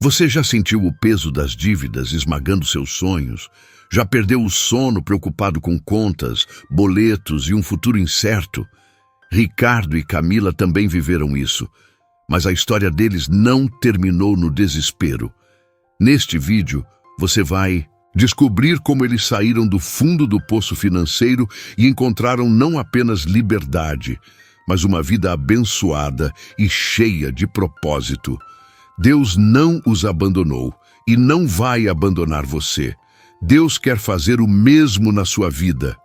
Você já sentiu o peso das dívidas esmagando seus sonhos? Já perdeu o sono preocupado com contas, boletos e um futuro incerto? Ricardo e Camila também viveram isso, mas a história deles não terminou no desespero. Neste vídeo, você vai descobrir como eles saíram do fundo do poço financeiro e encontraram não apenas liberdade, mas uma vida abençoada e cheia de propósito. Deus não os abandonou e não vai abandonar você. Deus quer fazer o mesmo na sua vida.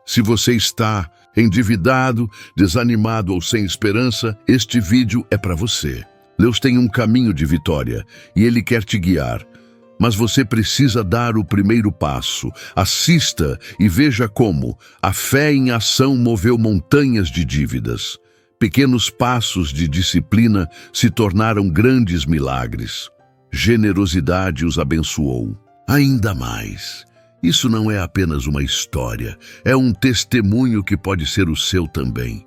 Se você está endividado, desanimado ou sem esperança, este vídeo é para você. Deus tem um caminho de vitória e Ele quer te guiar. Mas você precisa dar o primeiro passo. Assista e veja como a fé em ação moveu montanhas de dívidas. Pequenos passos de disciplina se tornaram grandes milagres. Generosidade os abençoou. Ainda mais. Isso não é apenas uma história, é um testemunho que pode ser o seu também.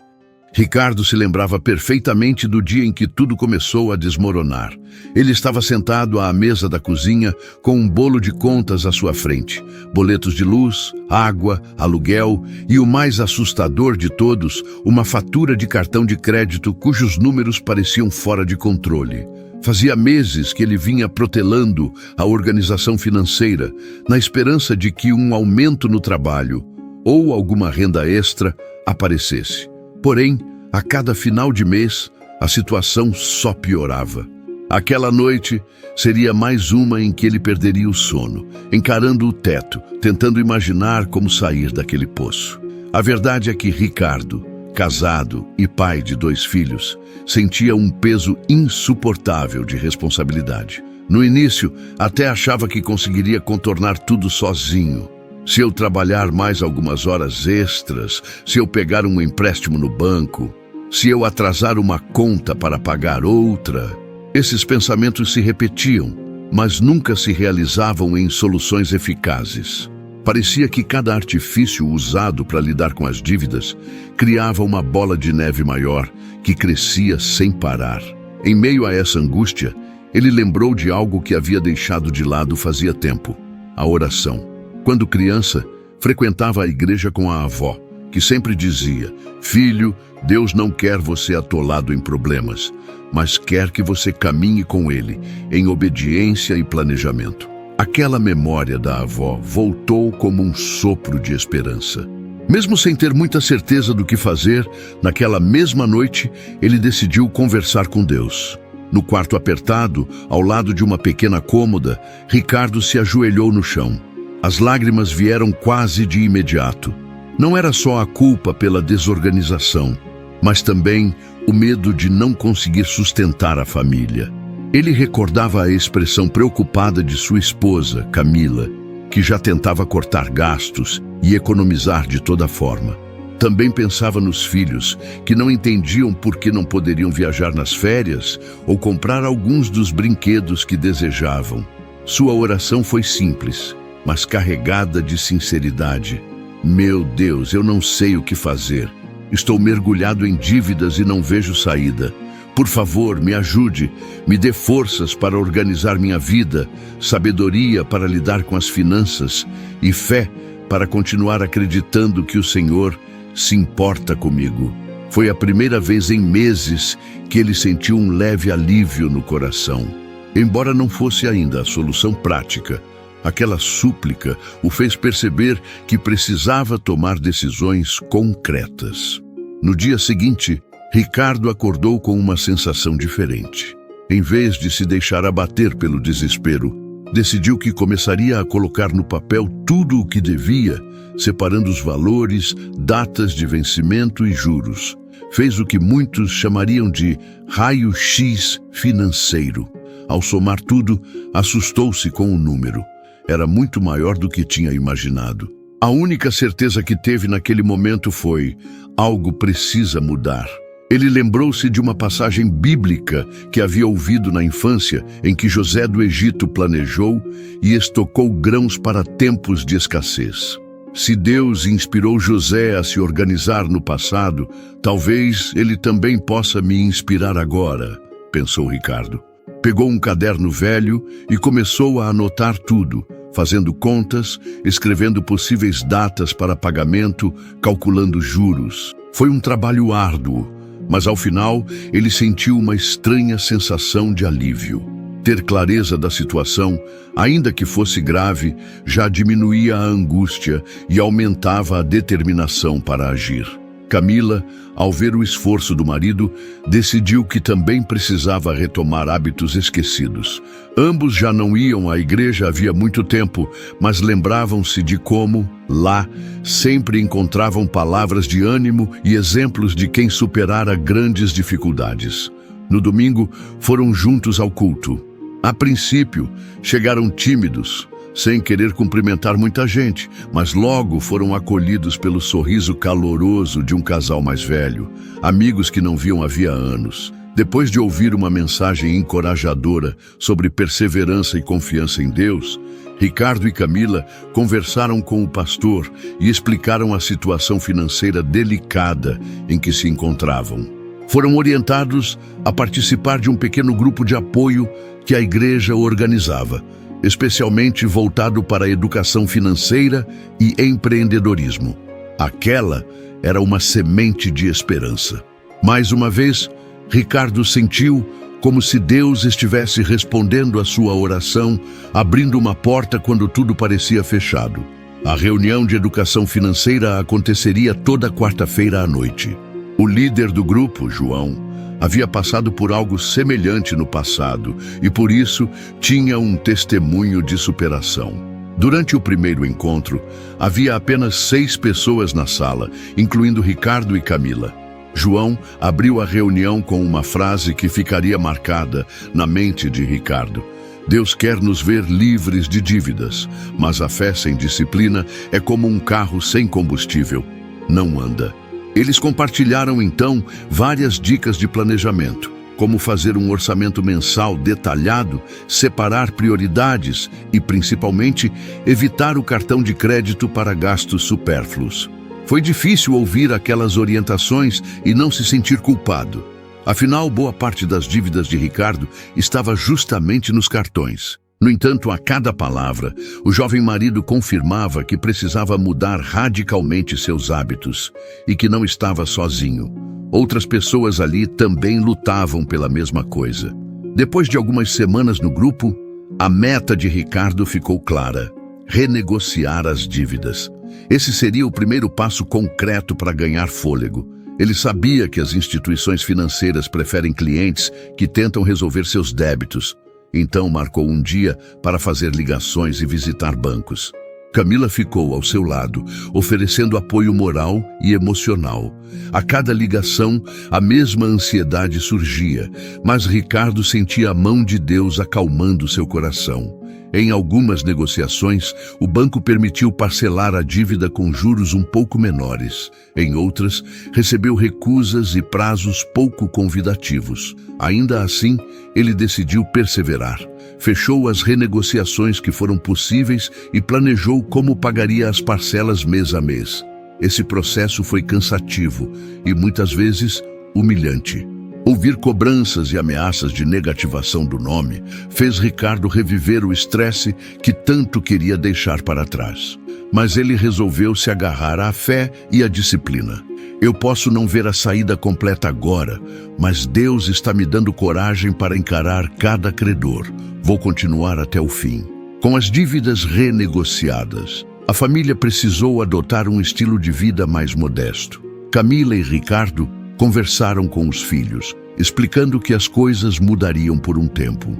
Ricardo se lembrava perfeitamente do dia em que tudo começou a desmoronar. Ele estava sentado à mesa da cozinha com um bolo de contas à sua frente. Boletos de luz, água, aluguel e o mais assustador de todos, uma fatura de cartão de crédito cujos números pareciam fora de controle. Fazia meses que ele vinha protelando a organização financeira, na esperança de que um aumento no trabalho ou alguma renda extra aparecesse. Porém, a cada final de mês, a situação só piorava. Aquela noite seria mais uma em que ele perderia o sono, encarando o teto, tentando imaginar como sair daquele poço. A verdade é que Ricardo, casado e pai de 2 filhos, sentia um peso insuportável de responsabilidade. No início, até achava que conseguiria contornar tudo sozinho. Se eu trabalhar mais algumas horas extras, se eu pegar um empréstimo no banco, se eu atrasar uma conta para pagar outra. Esses pensamentos se repetiam, mas nunca se realizavam em soluções eficazes. Parecia que cada artifício usado para lidar com as dívidas criava uma bola de neve maior que crescia sem parar. Em meio a essa angústia, ele lembrou de algo que havia deixado de lado fazia tempo: a oração. Quando criança, frequentava a igreja com a avó, que sempre dizia: "Filho, Deus não quer você atolado em problemas, mas quer que você caminhe com Ele, em obediência e planejamento." Aquela memória da avó voltou como um sopro de esperança. Mesmo sem ter muita certeza do que fazer, naquela mesma noite, ele decidiu conversar com Deus. No quarto apertado, ao lado de uma pequena cômoda, Ricardo se ajoelhou no chão. As lágrimas vieram quase de imediato. Não era só a culpa pela desorganização, mas também o medo de não conseguir sustentar a família. Ele recordava a expressão preocupada de sua esposa, Camila, que já tentava cortar gastos e economizar de toda forma. Também pensava nos filhos, que não entendiam por que não poderiam viajar nas férias ou comprar alguns dos brinquedos que desejavam. Sua oração foi simples, mas carregada de sinceridade. "Meu Deus, eu não sei o que fazer. Estou mergulhado em dívidas e não vejo saída. Por favor, me ajude, me dê forças para organizar minha vida, sabedoria para lidar com as finanças e fé para continuar acreditando que o Senhor se importa comigo." Foi a primeira vez em meses que ele sentiu um leve alívio no coração. Embora não fosse ainda a solução prática, aquela súplica o fez perceber que precisava tomar decisões concretas. No dia seguinte, Ricardo acordou com uma sensação diferente. Em vez de se deixar abater pelo desespero, decidiu que começaria a colocar no papel tudo o que devia, separando os valores, datas de vencimento e juros. Fez o que muitos chamariam de raio-x financeiro. Ao somar tudo, assustou-se com o número. Era muito maior do que tinha imaginado. A única certeza que teve naquele momento foi: algo precisa mudar. Ele lembrou-se de uma passagem bíblica que havia ouvido na infância, em que José do Egito planejou e estocou grãos para tempos de escassez. Se Deus inspirou José a se organizar no passado, talvez ele também possa me inspirar agora, pensou Ricardo. Pegou um caderno velho e começou a anotar tudo, fazendo contas, escrevendo possíveis datas para pagamento, calculando juros. Foi um trabalho árduo, mas ao final ele sentiu uma estranha sensação de alívio. Ter clareza da situação, ainda que fosse grave, já diminuía a angústia e aumentava a determinação para agir. Camila, ao ver o esforço do marido, decidiu que também precisava retomar hábitos esquecidos. Ambos já não iam à igreja havia muito tempo, mas lembravam-se de como, lá, sempre encontravam palavras de ânimo e exemplos de quem superara grandes dificuldades. No domingo, foram juntos ao culto. A princípio, chegaram tímidos, sem querer cumprimentar muita gente, mas logo foram acolhidos pelo sorriso caloroso de um casal mais velho, amigos que não viam havia anos. Depois de ouvir uma mensagem encorajadora sobre perseverança e confiança em Deus, Ricardo e Camila conversaram com o pastor e explicaram a situação financeira delicada em que se encontravam. Foram orientados a participar de um pequeno grupo de apoio que a igreja organizava, especialmente voltado para a educação financeira e empreendedorismo. Aquela era uma semente de esperança. Mais uma vez, Ricardo sentiu como se Deus estivesse respondendo à sua oração, abrindo uma porta quando tudo parecia fechado. A reunião de educação financeira aconteceria toda quarta-feira à noite. O líder do grupo, João, havia passado por algo semelhante no passado e, por isso, tinha um testemunho de superação. Durante o primeiro encontro, havia apenas 6 pessoas na sala, incluindo Ricardo e Camila. João abriu a reunião com uma frase que ficaria marcada na mente de Ricardo. Deus quer nos ver livres de dívidas, mas a fé sem disciplina é como um carro sem combustível. Não anda. Eles compartilharam, então, várias dicas de planejamento, como fazer um orçamento mensal detalhado, separar prioridades e, principalmente, evitar o cartão de crédito para gastos supérfluos. Foi difícil ouvir aquelas orientações e não se sentir culpado. Afinal, boa parte das dívidas de Ricardo estava justamente nos cartões. No entanto, a cada palavra, o jovem marido confirmava que precisava mudar radicalmente seus hábitos e que não estava sozinho. Outras pessoas ali também lutavam pela mesma coisa. Depois de algumas semanas no grupo, a meta de Ricardo ficou clara: renegociar as dívidas. Esse seria o primeiro passo concreto para ganhar fôlego. Ele sabia que as instituições financeiras preferem clientes que tentam resolver seus débitos. Então marcou um dia para fazer ligações e visitar bancos. Camila ficou ao seu lado, oferecendo apoio moral e emocional. A cada ligação, a mesma ansiedade surgia, mas Ricardo sentia a mão de Deus acalmando seu coração. Em algumas negociações, o banco permitiu parcelar a dívida com juros um pouco menores. Em outras, recebeu recusas e prazos pouco convidativos. Ainda assim, ele decidiu perseverar. Fechou as renegociações que foram possíveis e planejou como pagaria as parcelas mês a mês. Esse processo foi cansativo e, muitas vezes, humilhante. Ouvir cobranças e ameaças de negativação do nome fez Ricardo reviver o estresse que tanto queria deixar para trás. Mas ele resolveu se agarrar à fé e à disciplina. Eu posso não ver a saída completa agora, mas Deus está me dando coragem para encarar cada credor. Vou continuar até o fim. Com as dívidas renegociadas, a família precisou adotar um estilo de vida mais modesto. Camila e Ricardo conversaram com os filhos, explicando que as coisas mudariam por um tempo.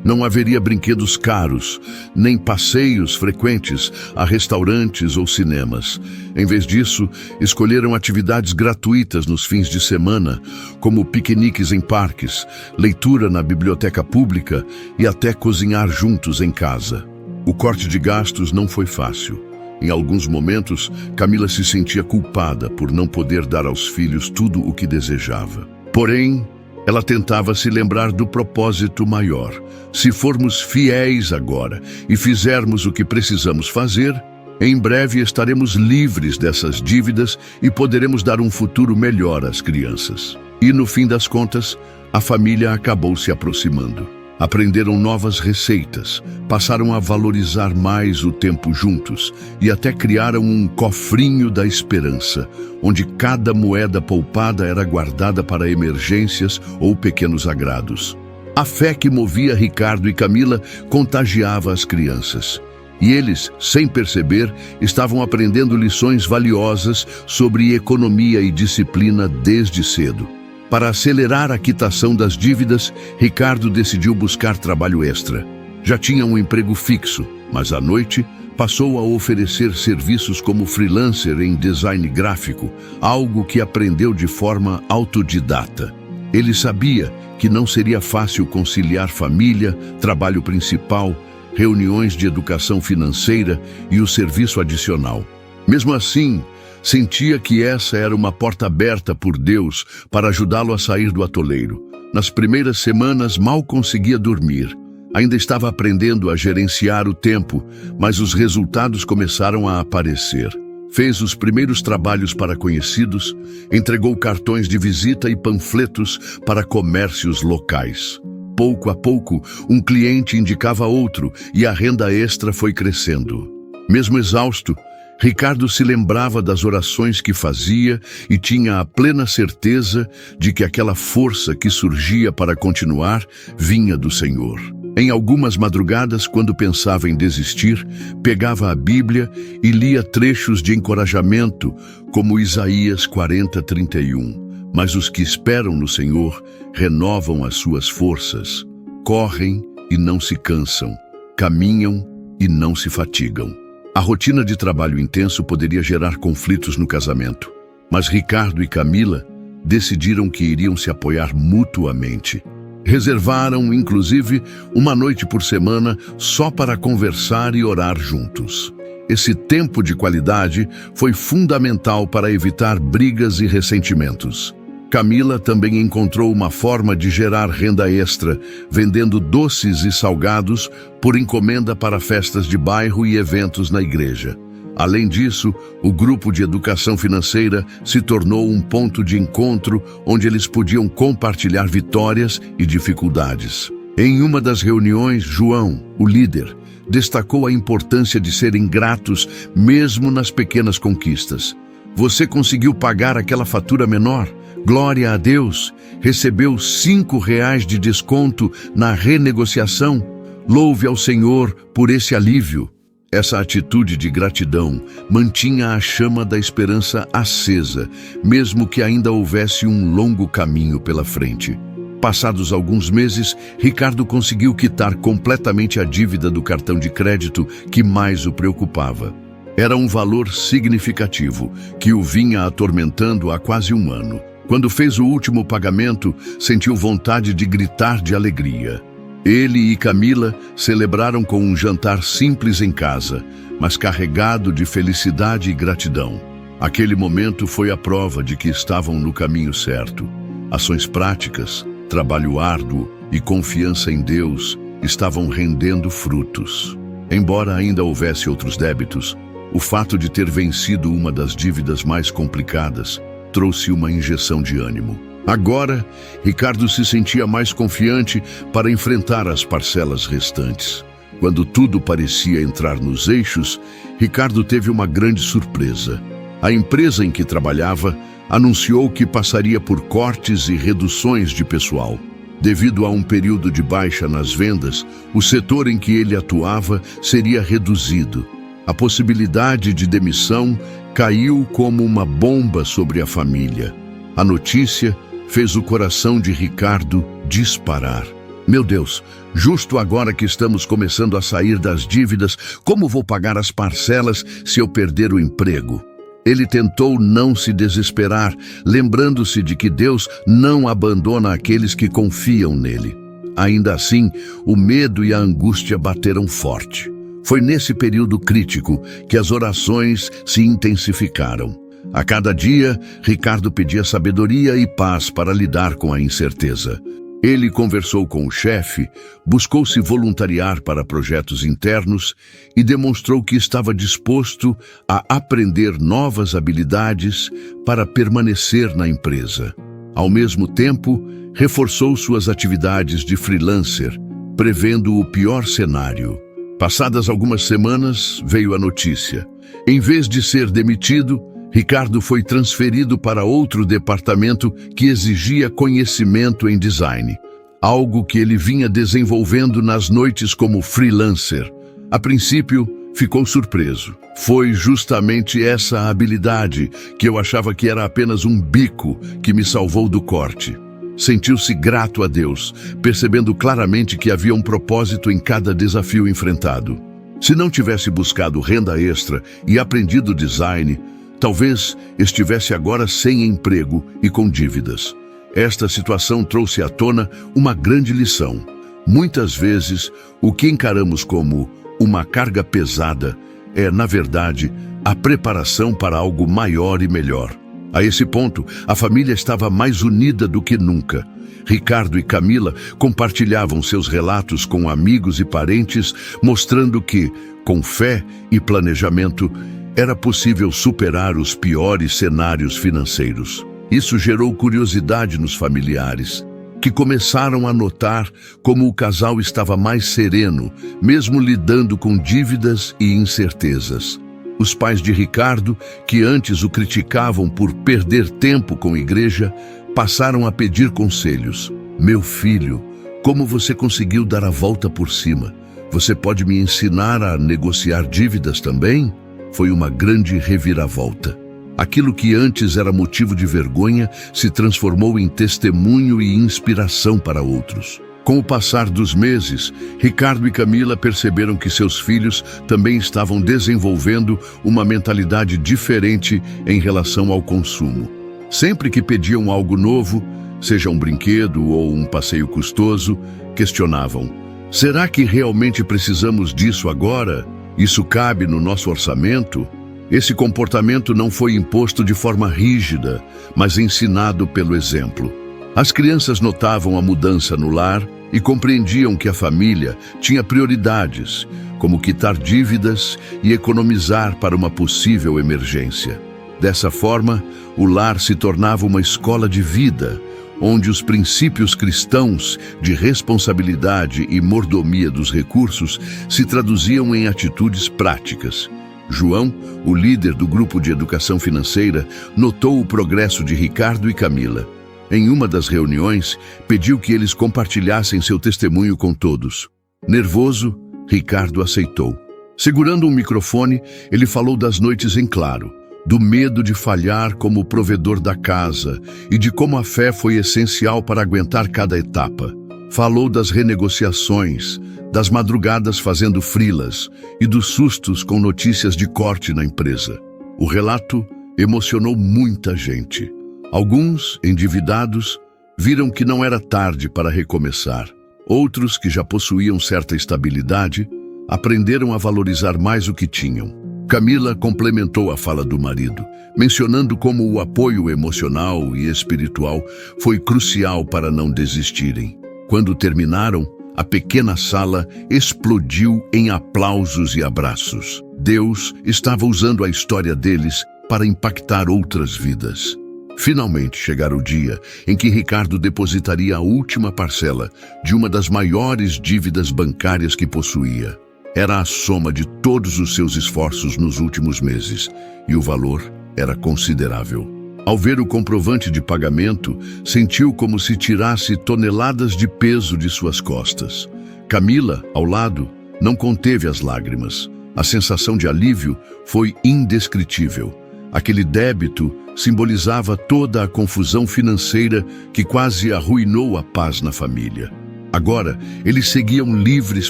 Não haveria brinquedos caros, nem passeios frequentes a restaurantes ou cinemas. Em vez disso, escolheram atividades gratuitas nos fins de semana, como piqueniques em parques, leitura na biblioteca pública e até cozinhar juntos em casa. O corte de gastos não foi fácil. Em alguns momentos, Camila se sentia culpada por não poder dar aos filhos tudo o que desejava. Porém, ela tentava se lembrar do propósito maior. Se formos fiéis agora e fizermos o que precisamos fazer, em breve estaremos livres dessas dívidas e poderemos dar um futuro melhor às crianças. E no fim das contas, a família acabou se aproximando. Aprenderam novas receitas, passaram a valorizar mais o tempo juntos e até criaram um cofrinho da esperança, onde cada moeda poupada era guardada para emergências ou pequenos agrados. A fé que movia Ricardo e Camila contagiava as crianças. E eles, sem perceber, estavam aprendendo lições valiosas sobre economia e disciplina desde cedo. Para acelerar a quitação das dívidas, Ricardo decidiu buscar trabalho extra. Já tinha um emprego fixo, mas à noite passou a oferecer serviços como freelancer em design gráfico, algo que aprendeu de forma autodidata. Ele sabia que não seria fácil conciliar família, trabalho principal, reuniões de educação financeira e o serviço adicional. Mesmo assim, sentia que essa era uma porta aberta por Deus para ajudá-lo a sair do atoleiro. Nas primeiras semanas, mal conseguia dormir. Ainda estava aprendendo a gerenciar o tempo, mas os resultados começaram a aparecer. Fez os primeiros trabalhos para conhecidos, entregou cartões de visita e panfletos para comércios locais. Pouco a pouco, um cliente indicava outro e a renda extra foi crescendo. Mesmo exausto, Ricardo se lembrava das orações que fazia e tinha a plena certeza de que aquela força que surgia para continuar vinha do Senhor. Em algumas madrugadas, quando pensava em desistir, pegava a Bíblia e lia trechos de encorajamento, como Isaías 40:31. Mas os que esperam no Senhor renovam as suas forças, correm e não se cansam, caminham e não se fatigam. A rotina de trabalho intenso poderia gerar conflitos no casamento, mas Ricardo e Camila decidiram que iriam se apoiar mutuamente. Reservaram, inclusive, uma noite por semana só para conversar e orar juntos. Esse tempo de qualidade foi fundamental para evitar brigas e ressentimentos. Camila também encontrou uma forma de gerar renda extra, vendendo doces e salgados por encomenda para festas de bairro e eventos na igreja. Além disso, o grupo de educação financeira se tornou um ponto de encontro onde eles podiam compartilhar vitórias e dificuldades. Em uma das reuniões, João, o líder, destacou a importância de serem gratos mesmo nas pequenas conquistas. Você conseguiu pagar aquela fatura menor? Glória a Deus! Recebeu R$ 5 de desconto na renegociação? Louve ao Senhor por esse alívio. Essa atitude de gratidão mantinha a chama da esperança acesa, mesmo que ainda houvesse um longo caminho pela frente. Passados alguns meses, Ricardo conseguiu quitar completamente a dívida do cartão de crédito que mais o preocupava. Era um valor significativo, que o vinha atormentando há quase um ano. Quando fez o último pagamento, sentiu vontade de gritar de alegria. Ele e Camila celebraram com um jantar simples em casa, mas carregado de felicidade e gratidão. Aquele momento foi a prova de que estavam no caminho certo. Ações práticas, trabalho árduo e confiança em Deus estavam rendendo frutos. Embora ainda houvesse outros débitos, o fato de ter vencido uma das dívidas mais complicadas trouxe uma injeção de ânimo. Agora, Ricardo se sentia mais confiante para enfrentar as parcelas restantes. Quando tudo parecia entrar nos eixos, Ricardo teve uma grande surpresa. A empresa em que trabalhava anunciou que passaria por cortes e reduções de pessoal. Devido a um período de baixa nas vendas, o setor em que ele atuava seria reduzido. A possibilidade de demissão caiu como uma bomba sobre a família. A notícia fez o coração de Ricardo disparar. Meu Deus, justo agora que estamos começando a sair das dívidas, como vou pagar as parcelas se eu perder o emprego? Ele tentou não se desesperar, lembrando-se de que Deus não abandona aqueles que confiam nele. Ainda assim, o medo e a angústia bateram forte. Foi nesse período crítico que as orações se intensificaram. A cada dia, Ricardo pedia sabedoria e paz para lidar com a incerteza. Ele conversou com o chefe, buscou se voluntariar para projetos internos e demonstrou que estava disposto a aprender novas habilidades para permanecer na empresa. Ao mesmo tempo, reforçou suas atividades de freelancer, prevendo o pior cenário. Passadas algumas semanas, veio a notícia. Em vez de ser demitido, Ricardo foi transferido para outro departamento que exigia conhecimento em design, algo que ele vinha desenvolvendo nas noites como freelancer. A princípio, ficou surpreso. Foi justamente essa habilidade que eu achava que era apenas um bico que me salvou do corte. Sentiu-se grato a Deus, percebendo claramente que havia um propósito em cada desafio enfrentado. Se não tivesse buscado renda extra e aprendido design, talvez estivesse agora sem emprego e com dívidas. Esta situação trouxe à tona uma grande lição. Muitas vezes, o que encaramos como uma carga pesada é, na verdade, a preparação para algo maior e melhor. A esse ponto, a família estava mais unida do que nunca. Ricardo e Camila compartilhavam seus relatos com amigos e parentes, mostrando que, com fé e planejamento, era possível superar os piores cenários financeiros. Isso gerou curiosidade nos familiares, que começaram a notar como o casal estava mais sereno, mesmo lidando com dívidas e incertezas. Os pais de Ricardo, que antes o criticavam por perder tempo com a igreja, passaram a pedir conselhos. Meu filho, como você conseguiu dar a volta por cima? Você pode me ensinar a negociar dívidas também? Foi uma grande reviravolta. Aquilo que antes era motivo de vergonha se transformou em testemunho e inspiração para outros. Com o passar dos meses, Ricardo e Camila perceberam que seus filhos também estavam desenvolvendo uma mentalidade diferente em relação ao consumo. Sempre que pediam algo novo, seja um brinquedo ou um passeio custoso, questionavam: será que realmente precisamos disso agora? Isso cabe no nosso orçamento? Esse comportamento não foi imposto de forma rígida, mas ensinado pelo exemplo. As crianças notavam a mudança no lar e compreendiam que a família tinha prioridades, como quitar dívidas e economizar para uma possível emergência. Dessa forma, o lar se tornava uma escola de vida, onde os princípios cristãos de responsabilidade e mordomia dos recursos se traduziam em atitudes práticas. João, o líder do grupo de educação financeira, notou o progresso de Ricardo e Camila. Em uma das reuniões, pediu que eles compartilhassem seu testemunho com todos. Nervoso, Ricardo aceitou. Segurando um microfone, ele falou das noites em claro, do medo de falhar como provedor da casa e de como a fé foi essencial para aguentar cada etapa. Falou das renegociações, das madrugadas fazendo freelas e dos sustos com notícias de corte na empresa. O relato emocionou muita gente. Alguns, endividados, viram que não era tarde para recomeçar. Outros, que já possuíam certa estabilidade, aprenderam a valorizar mais o que tinham. Camila complementou a fala do marido, mencionando como o apoio emocional e espiritual foi crucial para não desistirem. Quando terminaram, a pequena sala explodiu em aplausos e abraços. Deus estava usando a história deles para impactar outras vidas. Finalmente chegara o dia em que Ricardo depositaria a última parcela de uma das maiores dívidas bancárias que possuía. Era a soma de todos os seus esforços nos últimos meses, e o valor era considerável. Ao ver o comprovante de pagamento, sentiu como se tirasse toneladas de peso de suas costas. Camila, ao lado, não conteve as lágrimas. A sensação de alívio foi indescritível. Aquele débito simbolizava toda a confusão financeira que quase arruinou a paz na família. Agora, eles seguiam livres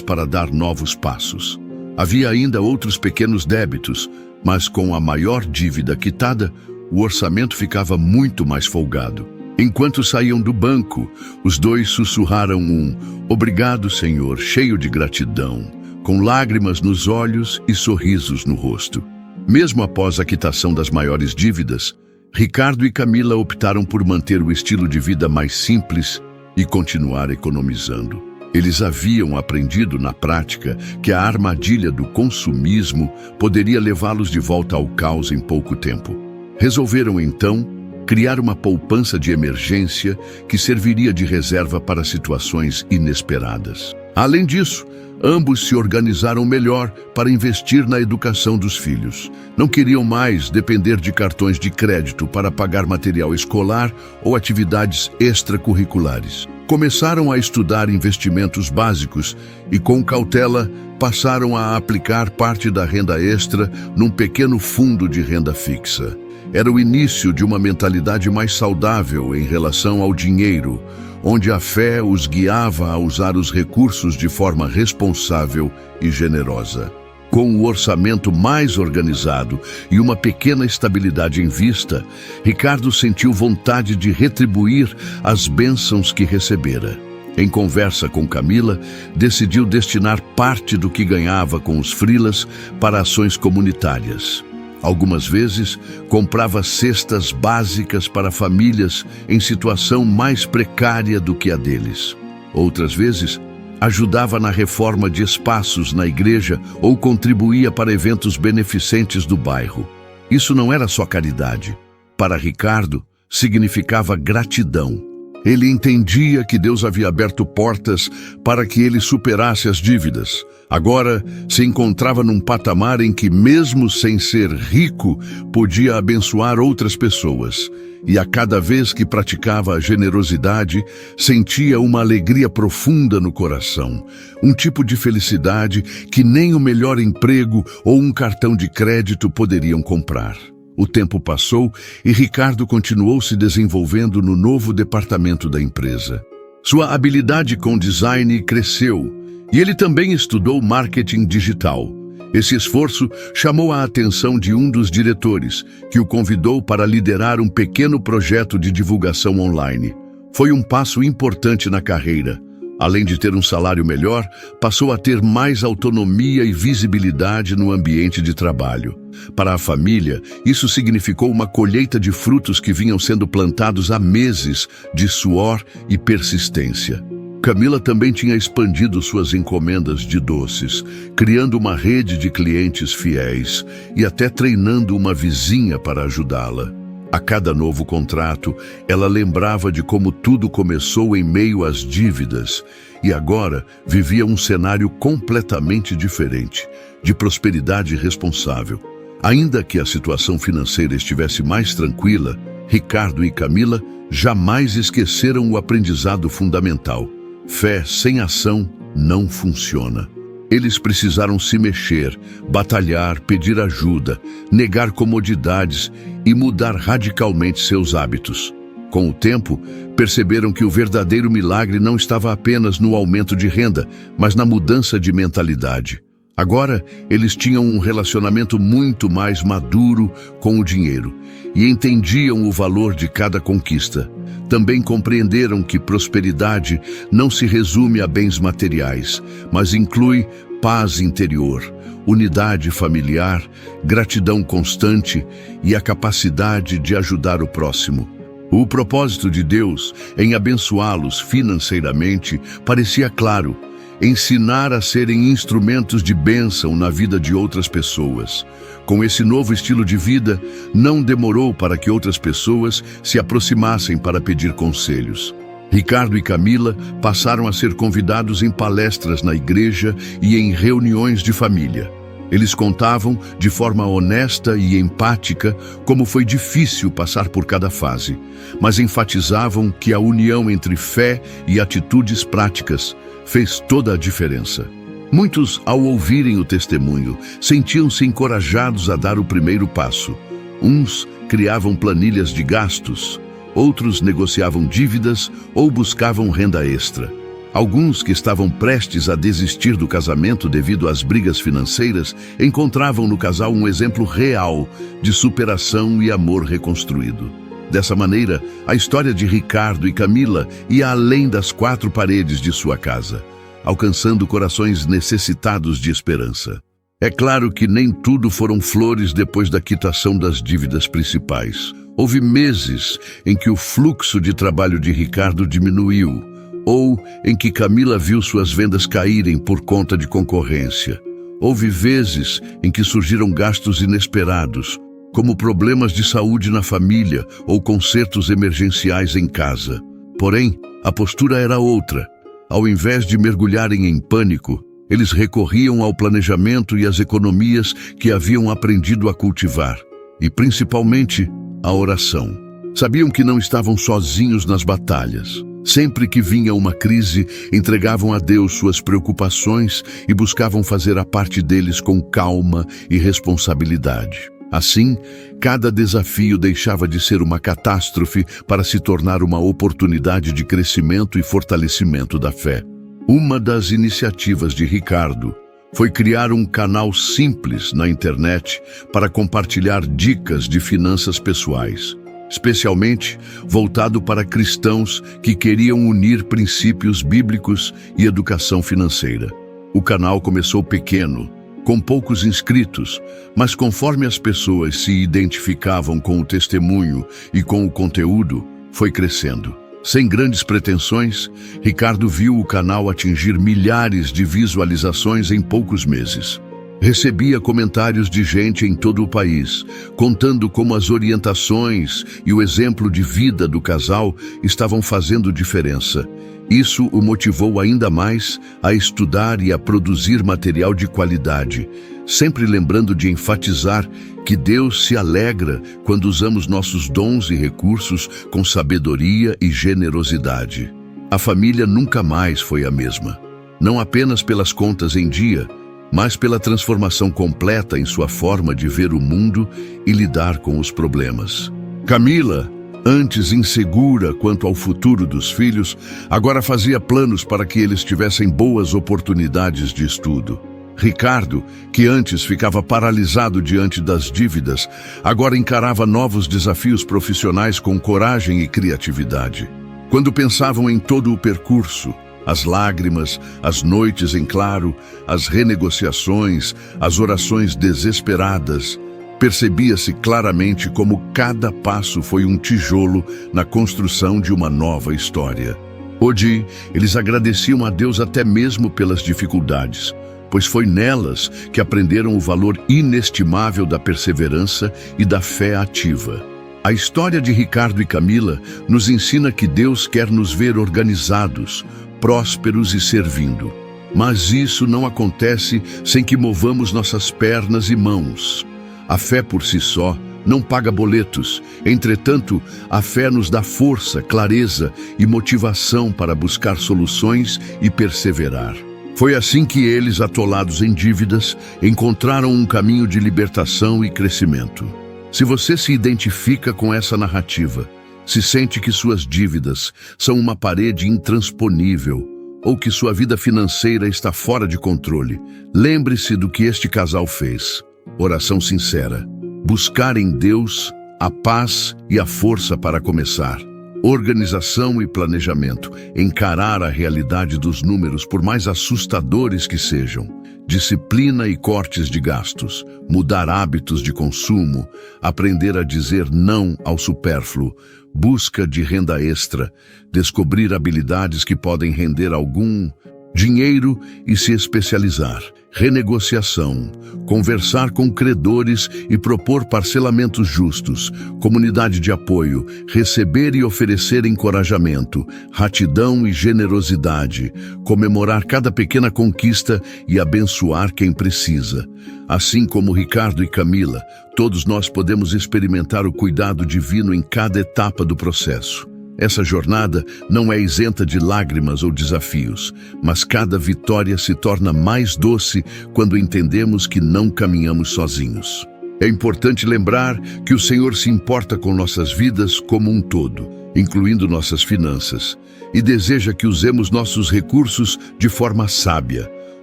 para dar novos passos. Havia ainda outros pequenos débitos, mas com a maior dívida quitada, o orçamento ficava muito mais folgado. Enquanto saíam do banco, os dois sussurraram um "Obrigado, Senhor", cheio de gratidão, com lágrimas nos olhos e sorrisos no rosto. Mesmo após a quitação das maiores dívidas, Ricardo e Camila optaram por manter o estilo de vida mais simples e continuar economizando. Eles haviam aprendido na prática que a armadilha do consumismo poderia levá-los de volta ao caos em pouco tempo. Resolveram, então, criar uma poupança de emergência que serviria de reserva para situações inesperadas. Além disso, ambos se organizaram melhor para investir na educação dos filhos. Não queriam mais depender de cartões de crédito para pagar material escolar ou atividades extracurriculares. Começaram a estudar investimentos básicos e, com cautela, passaram a aplicar parte da renda extra num pequeno fundo de renda fixa. Era o início de uma mentalidade mais saudável em relação ao dinheiro, onde a fé os guiava a usar os recursos de forma responsável e generosa. Com o orçamento mais organizado e uma pequena estabilidade em vista, Ricardo sentiu vontade de retribuir as bênçãos que recebera. Em conversa com Camila, decidiu destinar parte do que ganhava com os freelas para ações comunitárias. Algumas vezes, comprava cestas básicas para famílias em situação mais precária do que a deles. Outras vezes, ajudava na reforma de espaços na igreja ou contribuía para eventos beneficentes do bairro. Isso não era só caridade. Para Ricardo, significava gratidão. Ele entendia que Deus havia aberto portas para que ele superasse as dívidas. Agora se encontrava num patamar em que, mesmo sem ser rico, podia abençoar outras pessoas. E a cada vez que praticava a generosidade, sentia uma alegria profunda no coração. Um tipo de felicidade que nem o melhor emprego ou um cartão de crédito poderiam comprar. O tempo passou e Ricardo continuou se desenvolvendo no novo departamento da empresa. Sua habilidade com design cresceu e ele também estudou marketing digital. Esse esforço chamou a atenção de um dos diretores, que o convidou para liderar um pequeno projeto de divulgação online. Foi um passo importante na carreira. Além de ter um salário melhor, passou a ter mais autonomia e visibilidade no ambiente de trabalho. Para a família, isso significou uma colheita de frutos que vinham sendo plantados há meses de suor e persistência. Camila também tinha expandido suas encomendas de doces, criando uma rede de clientes fiéis e até treinando uma vizinha para ajudá-la. A cada novo contrato, ela lembrava de como tudo começou em meio às dívidas e agora vivia um cenário completamente diferente, de prosperidade responsável. Ainda que a situação financeira estivesse mais tranquila, Ricardo e Camila jamais esqueceram o aprendizado fundamental. Fé sem ação não funciona. Eles precisaram se mexer, batalhar, pedir ajuda, negar comodidades e mudar radicalmente seus hábitos. Com o tempo, perceberam que o verdadeiro milagre não estava apenas no aumento de renda, mas na mudança de mentalidade. Agora, eles tinham um relacionamento muito mais maduro com o dinheiro e entendiam o valor de cada conquista. Também compreenderam que prosperidade não se resume a bens materiais, mas inclui paz interior, unidade familiar, gratidão constante e a capacidade de ajudar o próximo. O propósito de Deus em abençoá-los financeiramente parecia claro: ensinar a serem instrumentos de bênção na vida de outras pessoas. Com esse novo estilo de vida, não demorou para que outras pessoas se aproximassem para pedir conselhos. Ricardo e Camila passaram a ser convidados em palestras na igreja e em reuniões de família. Eles contavam, de forma honesta e empática, como foi difícil passar por cada fase, mas enfatizavam que a união entre fé e atitudes práticas fez toda a diferença. Muitos, ao ouvirem o testemunho, sentiam-se encorajados a dar o primeiro passo. Uns criavam planilhas de gastos, outros negociavam dívidas ou buscavam renda extra. Alguns que estavam prestes a desistir do casamento devido às brigas financeiras encontravam no casal um exemplo real de superação e amor reconstruído. Dessa maneira, a história de Ricardo e Camila ia além das quatro paredes de sua casa, alcançando corações necessitados de esperança. É claro que nem tudo foram flores depois da quitação das dívidas principais. Houve meses em que o fluxo de trabalho de Ricardo diminuiu, ou em que Camila viu suas vendas caírem por conta de concorrência. Houve vezes em que surgiram gastos inesperados, como problemas de saúde na família ou consertos emergenciais em casa. Porém, a postura era outra. Ao invés de mergulharem em pânico, eles recorriam ao planejamento e às economias que haviam aprendido a cultivar, e principalmente a oração. Sabiam que não estavam sozinhos nas batalhas. Sempre que vinha uma crise, entregavam a Deus suas preocupações e buscavam fazer a parte deles com calma e responsabilidade. Assim, cada desafio deixava de ser uma catástrofe para se tornar uma oportunidade de crescimento e fortalecimento da fé. Uma das iniciativas de Ricardo foi criar um canal simples na internet para compartilhar dicas de finanças pessoais, especialmente voltado para cristãos que queriam unir princípios bíblicos e educação financeira. O canal começou pequeno, com poucos inscritos, mas conforme as pessoas se identificavam com o testemunho e com o conteúdo, foi crescendo. Sem grandes pretensões, Ricardo viu o canal atingir milhares de visualizações em poucos meses. Recebia comentários de gente em todo o país, contando como as orientações e o exemplo de vida do casal estavam fazendo diferença. Isso o motivou ainda mais a estudar e a produzir material de qualidade, sempre lembrando de enfatizar que Deus se alegra quando usamos nossos dons e recursos com sabedoria e generosidade. A família nunca mais foi a mesma, não apenas pelas contas em dia, mas pela transformação completa em sua forma de ver o mundo e lidar com os problemas. Camila, antes insegura quanto ao futuro dos filhos, agora fazia planos para que eles tivessem boas oportunidades de estudo. Ricardo, que antes ficava paralisado diante das dívidas, agora encarava novos desafios profissionais com coragem e criatividade. Quando pensavam em todo o percurso, as lágrimas, as noites em claro, as renegociações, as orações desesperadas, percebia-se claramente como cada passo foi um tijolo na construção de uma nova história. Hoje, eles agradeciam a Deus até mesmo pelas dificuldades, pois foi nelas que aprenderam o valor inestimável da perseverança e da fé ativa. A história de Ricardo e Camila nos ensina que Deus quer nos ver organizados, prósperos e servindo. Mas isso não acontece sem que movamos nossas pernas e mãos. A fé por si só não paga boletos. Entretanto, a fé nos dá força, clareza e motivação para buscar soluções e perseverar. Foi assim que eles, atolados em dívidas, encontraram um caminho de libertação e crescimento. Se você se identifica com essa narrativa, se sente que suas dívidas são uma parede intransponível ou que sua vida financeira está fora de controle, lembre-se do que este casal fez. Oração sincera. Buscar em Deus a paz e a força para começar. Organização e planejamento. Encarar a realidade dos números, por mais assustadores que sejam. Disciplina e cortes de gastos. Mudar hábitos de consumo. Aprender a dizer não ao supérfluo. Busca de renda extra. Descobrir habilidades que podem render algum dinheiro e se especializar. Renegociação, conversar com credores e propor parcelamentos justos, comunidade de apoio, receber e oferecer encorajamento, retidão e generosidade, comemorar cada pequena conquista e abençoar quem precisa. Assim como Ricardo e Camila, todos nós podemos experimentar o cuidado divino em cada etapa do processo. Essa jornada não é isenta de lágrimas ou desafios, mas cada vitória se torna mais doce quando entendemos que não caminhamos sozinhos. É importante lembrar que o Senhor se importa com nossas vidas como um todo, incluindo nossas finanças, e deseja que usemos nossos recursos de forma sábia,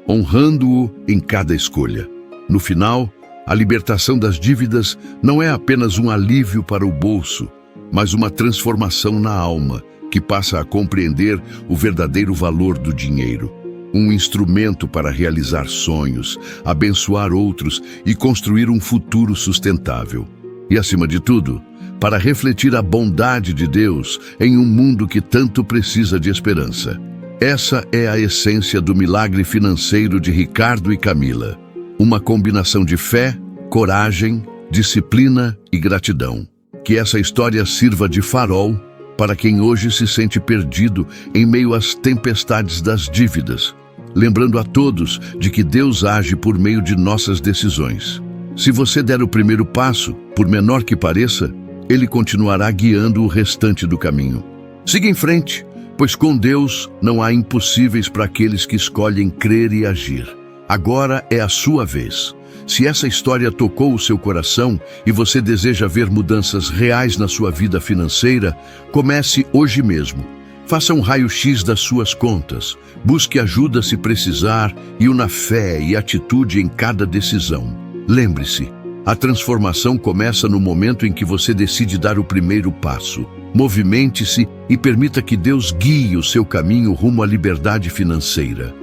honrando-o em cada escolha. No final, a libertação das dívidas não é apenas um alívio para o bolso, mas uma transformação na alma, que passa a compreender o verdadeiro valor do dinheiro. Um instrumento para realizar sonhos, abençoar outros e construir um futuro sustentável. E, acima de tudo, para refletir a bondade de Deus em um mundo que tanto precisa de esperança. Essa é a essência do milagre financeiro de Ricardo e Camila. Uma combinação de fé, coragem, disciplina e gratidão. Que essa história sirva de farol para quem hoje se sente perdido em meio às tempestades das dívidas, lembrando a todos de que Deus age por meio de nossas decisões. Se você der o primeiro passo, por menor que pareça, Ele continuará guiando o restante do caminho. Siga em frente, pois com Deus não há impossíveis para aqueles que escolhem crer e agir. Agora é a sua vez. Se essa história tocou o seu coração e você deseja ver mudanças reais na sua vida financeira, comece hoje mesmo. Faça um raio-x das suas contas, busque ajuda se precisar e una fé e atitude em cada decisão. Lembre-se, a transformação começa no momento em que você decide dar o primeiro passo. Movimente-se e permita que Deus guie o seu caminho rumo à liberdade financeira.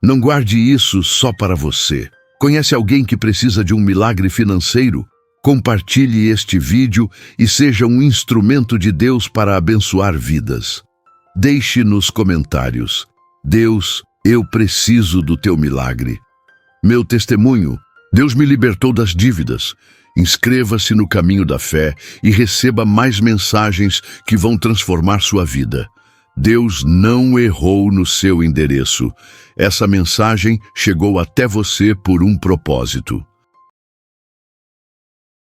Não guarde isso só para você. Conhece alguém que precisa de um milagre financeiro? Compartilhe este vídeo e seja um instrumento de Deus para abençoar vidas. Deixe nos comentários: Deus, eu preciso do teu milagre. Meu testemunho: Deus me libertou das dívidas. Inscreva-se no caminho da fé e receba mais mensagens que vão transformar sua vida. Deus não errou no seu endereço. Essa mensagem chegou até você por um propósito.